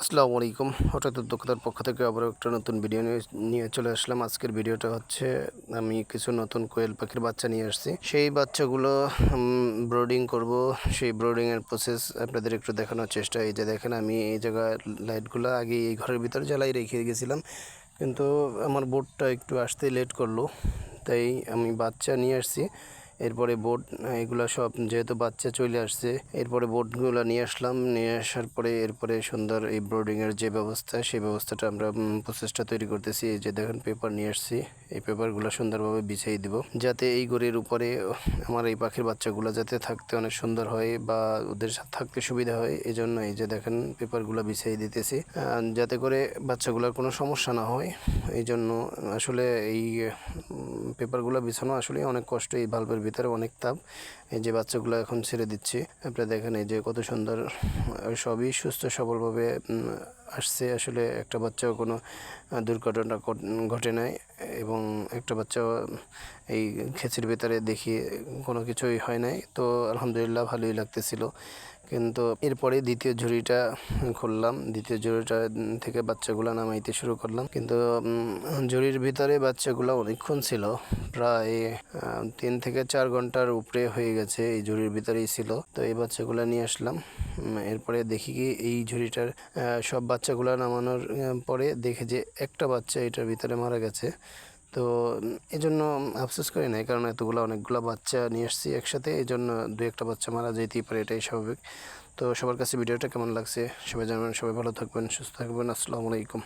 আসসালামু আলাইকুম। হঠাৎ উদ্যোক্তার পক্ষ থেকে আবারও একটা নতুন ভিডিও নিয়ে চলে আসলাম। আজকের ভিডিওটা হচ্ছে আমি কিছু নতুন কোয়েল পাখির বাচ্চা নিয়ে আসছি। সেই বাচ্চাগুলো ব্রোডিং করব। সেই ব্রোডিংয়ের প্রসেস আপনাদের একটু দেখানোর চেষ্টা। এই যে দেখেন, আমি এই জায়গায় লাইটগুলো আগে এই ঘরের ভিতরে জ্বালাই রেখে গেছিলাম, কিন্তু আমার বোর্ডটা একটু আসতে লেট করলো, তাই আমি বাচ্চা নিয়ে আসছি। এরপরে বোর্ড এগুলো সব যেহেতু বাচ্চা চলে আসছে, এরপরে বোর্ডগুলো নিয়ে আসলাম। নিয়ে আসার পরে এরপরে সুন্দর এই ব্রোডিংয়ের যে ব্যবস্থা, সেই ব্যবস্থাটা আমরা প্রসেসটা তৈরি করতেছি। এই যে দেখেন, পেপার নিয়ে আসছি। এই পেপারগুলো সুন্দরভাবে বিছিয়ে দিব, যাতে এই ঘরের উপরে আমার এই পাখির বাচ্চাগুলো যাতে থাকতে অনেক সুন্দর হয় বা ওদের থাকতে সুবিধা হয়। এই জন্য এই যে দেখেন, পেপারগুলো বিছিয়ে দিতেছি যাতে করে বাচ্চাগুলোর কোনো সমস্যা না হয়। এই জন্য আসলে এই পেপারগুলো বিছানো আসলে অনেক কষ্ট। এই বাল্বের ভিতরে অনেক তাপ। এই যে বাচ্চাগুলো এখন ছেড়ে দিচ্ছি, আপনারা দেখেন এই যে কত সুন্দর, সবই সুস্থ সবলভাবে আসছে। আসলে একটা বাচ্চাও কোনো দুর্ঘটনা ঘটে নাই, এবং একটা বাচ্চাও এই খেঁচির ভেতরে দেখি কোনো কিছুই হয় নাই। তো আলহামদুলিল্লাহ ভালোই লাগতেছিল। কিন্তু এরপরে দ্বিতীয় ঝুড়িটা খুললাম, দ্বিতীয় ঝুড়িটা থেকে বাচ্চাগুলো নামাইতে শুরু করলাম। কিন্তু ঝুড়ির ভিতরে বাচ্চাগুলো অনেকক্ষণ ছিল, প্রায় 3 থেকে 4 ঘন্টার উপরে হয়ে গেছে এই ঝুড়ির ভিতরেই ছিল। তো এই বাচ্চাগুলো নিয়ে আসলাম। এরপরে দেখি কি এই ঝুড়িটার সব বাচ্চাগুলো নামানোর পরে দেখে যে একটা বাচ্চা এটার ভিতরে মারা গেছে। তো এই জন্য আফসোস করি নাই, কারণ অনেকগুলো বাচ্চা নিয়ে আসছি একসাথে। এই জন্য দু একটা বাচ্চা মারা যেতেই পারে, এটাই স্বাভাবিক। তো সবার কাছে ভিডিওটা কেমন লাগছে সবাই জানাবেন। সবাই ভালো থাকবেন, সুস্থ থাকবেন। আসসালামু আলাইকুম।